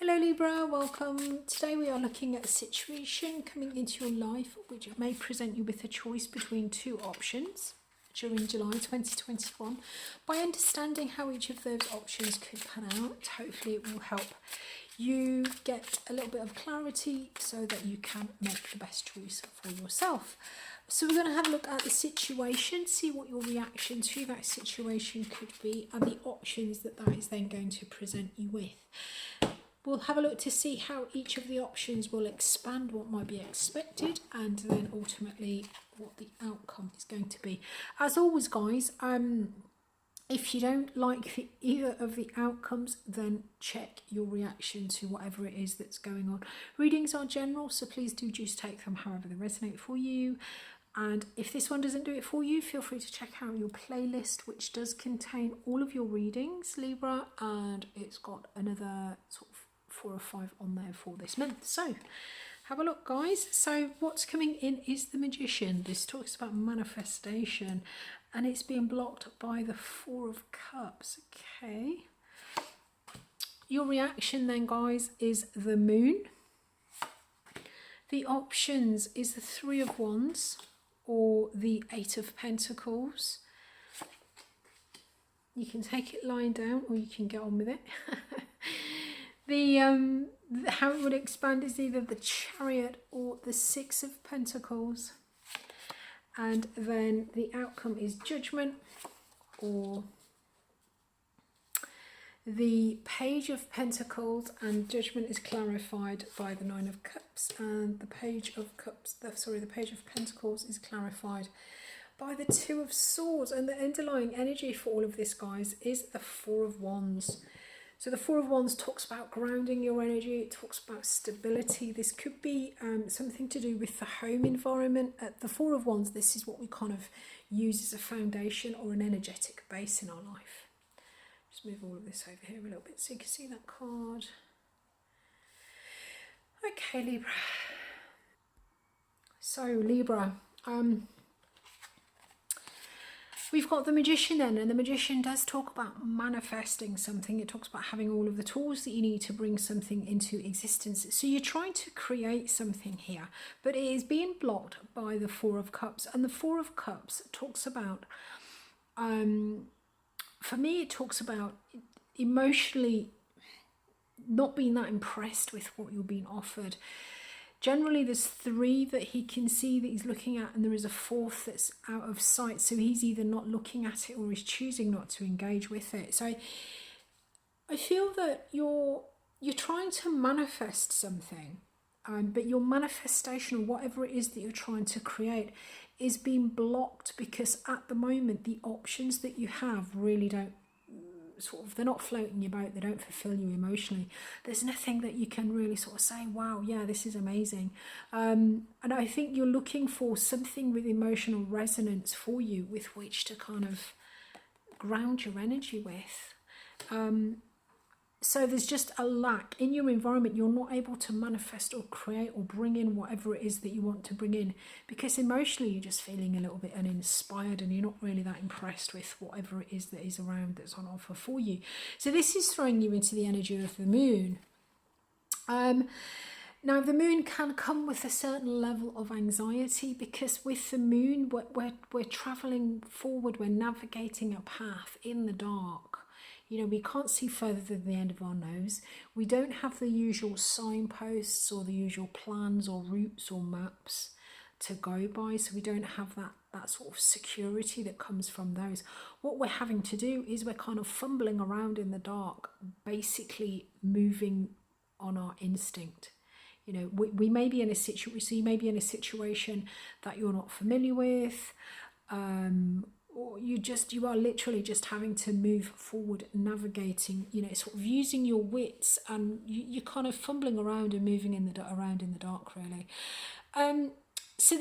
Hello Libra, welcome. Today we are looking at a situation coming into your life which may present you with a choice between two options during July 2021. By understanding how each of those options could pan out, hopefully it will help you get a little bit of clarity so that you can make the best choice for yourself. So we're going to have a look at the situation, see what your reaction to that situation could be and the options that is then going to present you with. We'll have a look to see how each of the options will expand what might be expected and then ultimately what the outcome is going to be. As always guys, if you don't like either of the outcomes, then check your reaction to whatever it is that's going on. Readings are general, so please do just take them however they resonate for you. And if this one doesn't do it for you, feel free to check out your playlist, which does contain all of your readings, Libra, and it's got another sort of 4 or 5 on there for this month. So have a look guys. So what's coming in is the Magician. This talks about manifestation and it's being blocked by the 4 of Cups. Okay, your reaction then guys is the Moon. The options is the 3 of Wands or the 8 of Pentacles. You can take it lying down or you can get on with it. How it would expand is either the Chariot or the 6 of Pentacles, and then the outcome is Judgment or the Page of Pentacles, and Judgment is clarified by the 9 of Cups, and the Page of Cups, the Page of Pentacles is clarified by the 2 of Swords, and the underlying energy for all of this guys is the 4 of Wands. So the 4 of Wands talks about grounding your energy, it talks about stability. This could be something to do with the home environment. At the 4 of Wands, this is what we kind of use as a foundation or an energetic base in our life. Just move all of this over here a little bit so you can see that card. Okay, Libra. So Libra, we've got the Magician then, and the Magician does talk about manifesting something. It talks about having all of the tools that you need to bring something into existence. So you're trying to create something here, but it is being blocked by the 4 of Cups. And the 4 of Cups talks about, for me, it talks about emotionally not being that impressed with what you're being offered. Generally, there's 3 that he can see that he's looking at, and there is a 4th that's out of sight. So he's either not looking at it or he's choosing not to engage with it. So I feel that you're trying to manifest something, but your manifestation or whatever it is that you're trying to create is being blocked because at the moment the options that you have really don't they're not floating your boat, they don't fulfill you emotionally. There's nothing that you can really sort of say, wow, yeah, this is amazing. And I think you're looking for something with emotional resonance for you with which to kind of ground your energy with. So there's just a lack in your environment. You're not able to manifest or create or bring in whatever it is that you want to bring in because emotionally you're just feeling a little bit uninspired and you're not really that impressed with whatever it is that is around that's on offer for you. So this is throwing you into the energy of the Moon. Now the Moon can come with a certain level of anxiety because with the Moon we're traveling forward, we're navigating a path in the dark. You know, we can't see further than the end of our nose. We don't have the usual signposts or the usual plans or routes or maps to go by. So we don't have that sort of security that comes from those. What we're having to do is we're kind of fumbling around in the dark, basically moving on our instinct. You know, we may be in a situation, so you may be in a situation that you're not familiar with, or you are literally just having to move forward, navigating, you know, sort of using your wits, and you're kind of fumbling around and moving around in the dark, really. So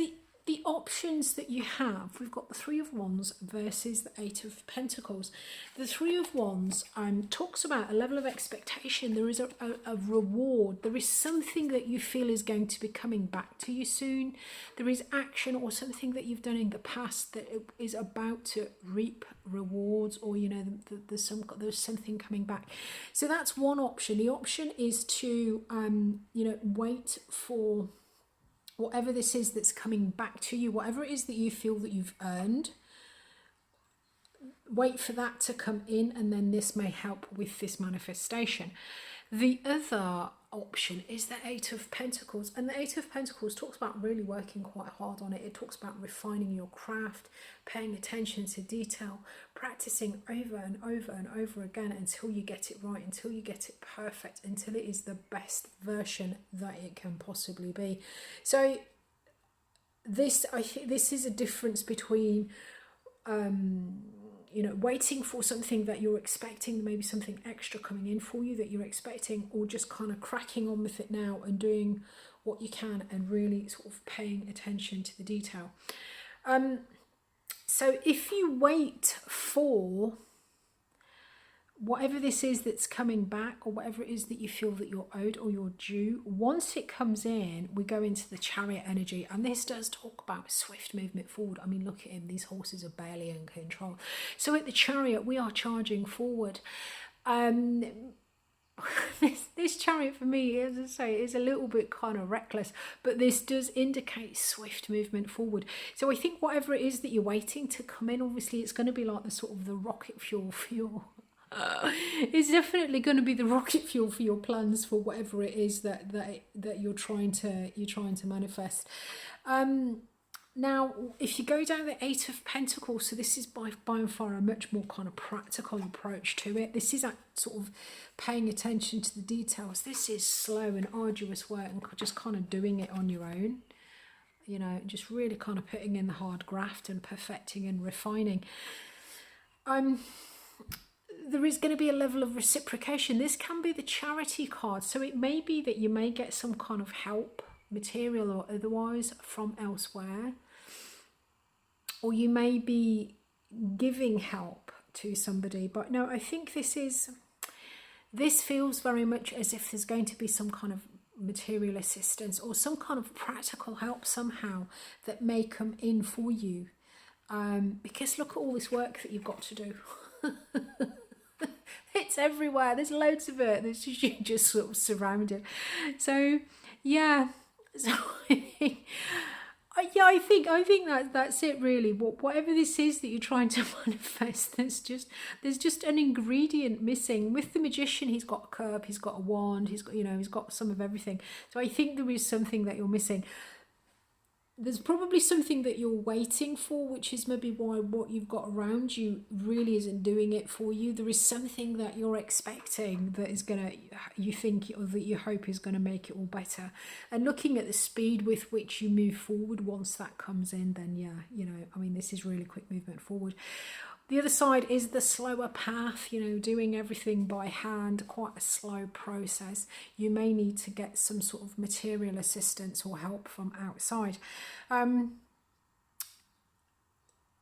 the options that you have, we've got the Three of Wands versus the Eight of Pentacles. The Three of Wands talks about a level of expectation. There is a reward. There is something that you feel is going to be coming back to you soon. There is action or something that you've done in the past that is about to reap rewards, or there's something coming back. So that's one option. The option is to wait for whatever this is that's coming back to you, whatever it is that you feel that you've earned. Wait for that to come in, and then this may help with this manifestation. The other option is the Eight of Pentacles, and the Eight of Pentacles talks about really working quite hard on it. It talks about refining your craft, paying attention to detail, practicing over and over and over again until you get it right, until you get it perfect, until it is the best version that it can possibly be. So I think this is a difference between waiting for something that you're expecting, maybe something extra coming in for you that you're expecting, or just kind of cracking on with it now and doing what you can and really sort of paying attention to the detail. So if you wait for whatever this is that's coming back, or whatever it is that you feel that you're owed or you're due, once it comes in, we go into the Chariot energy, and this does talk about swift movement forward. I mean, look at him, these horses are barely in control. So at the Chariot, we are charging forward. This Chariot for me, as I say, is a little bit kind of reckless, but this does indicate swift movement forward. So I think whatever it is that you're waiting to come in, obviously it's going to be like the sort of the rocket fuel for your it's definitely going to be the rocket fuel for your plans for whatever it is that you're trying to manifest. Now, if you go down the Eight of Pentacles, so this is by far a much more kind of practical approach to it. This is sort of paying attention to the details. This is slow and arduous work and just kind of doing it on your own. Just really kind of putting in the hard graft and perfecting and refining. There is going to be a level of reciprocation. This can be the Charity card. So it may be that you may get some kind of help, material or otherwise, from elsewhere. Or you may be giving help to somebody. But no, I think this feels very much as if there's going to be some kind of material assistance or some kind of practical help somehow that may come in for you. Because look at all this work that you've got to do. It's everywhere. There's loads of it. There's just sort of surrounded. So yeah. So I think that's it really. Whatever this is that you're trying to manifest, there's just an ingredient missing. With the Magician, he's got a curb, he's got a wand, he's got some of everything. So I think there is something that you're missing. There's probably something that you're waiting for, which is maybe why what you've got around you really isn't doing it for you. There is something that you're expecting that is you think or that you hope is gonna make it all better. And looking at the speed with which you move forward, once that comes in, then this is really quick movement forward. The other side is the slower path, doing everything by hand, quite a slow process. You may need to get some sort of material assistance or help from outside.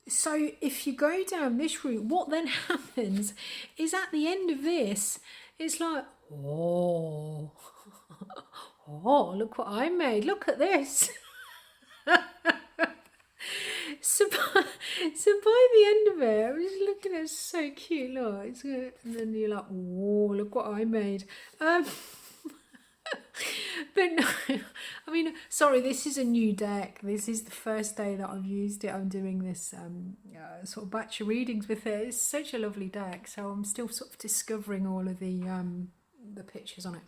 So if you go down this route, what then happens is at the end of this, it's like, oh, look what I made. Look at this. So by the end of it, I was looking at it, so cute, look, it's good. And then you're like, oh, look what I made. But no, I mean, sorry, this is a new deck. This is the first day that I've used it. I'm doing this sort of batch of readings with it. It's such a lovely deck, so I'm still sort of discovering all of the pictures on it.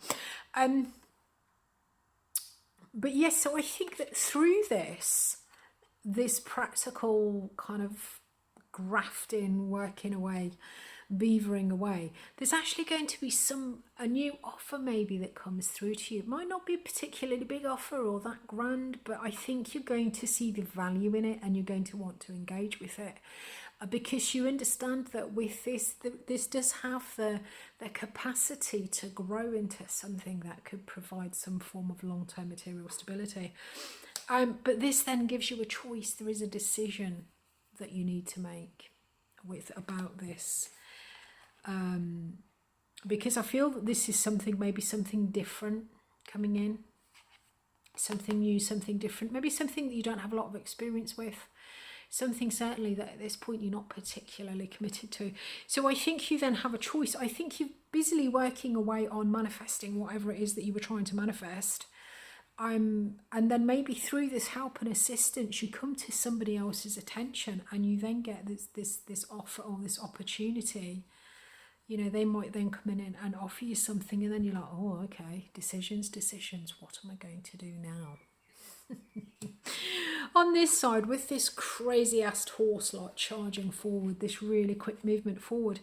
But yes, so I think that through this practical kind of grafting, working away, beavering away, there's actually going to be a new offer maybe that comes through to you. It might not be a particularly big offer or that grand, but I think you're going to see the value in it and you're going to want to engage with it. Because you understand that with this does have the capacity to grow into something that could provide some form of long-term material stability. But this then gives you a choice. There is a decision that you need to make about this. Because I feel that this is something, maybe something different coming in. Something new, something different. Maybe something that you don't have a lot of experience with. Something certainly that at this point you're not particularly committed to. So I think you then have a choice. I think you're busily working away on manifesting whatever it is that you were trying to manifest. And then maybe through this help and assistance, you come to somebody else's attention, and you then get this offer or this opportunity. You know, they might then come in and offer you something, and then you're like, oh, okay, decisions. What am I going to do now? On this side, with this crazy ass horse like charging forward, this really quick movement forward,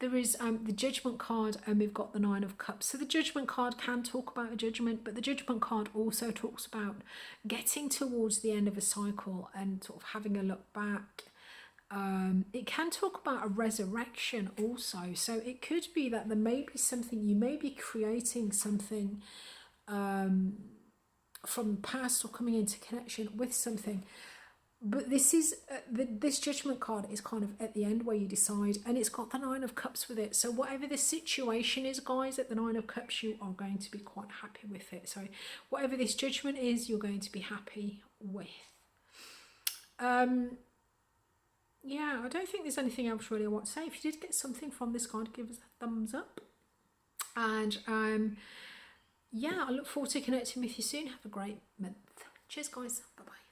there is the Judgment card, and we've got the Nine of Cups. So the Judgment card can talk about a judgment, but the Judgment card also talks about getting towards the end of a cycle and sort of having a look back. It can talk about a resurrection also. So it could be that there may be something, you may be creating something from the past or coming into connection with something. But this is this Judgment card is kind of at the end where you decide, and it's got the Nine of Cups with it. So whatever the situation is, guys, at the Nine of Cups, you are going to be quite happy with it. So whatever this judgment is, you're going to be happy with. Yeah, I don't think there's anything else really I want to say. If you did get something from this card, give us a thumbs up. And yeah, I look forward to connecting with you soon. Have a great month. Cheers, guys. Bye-bye.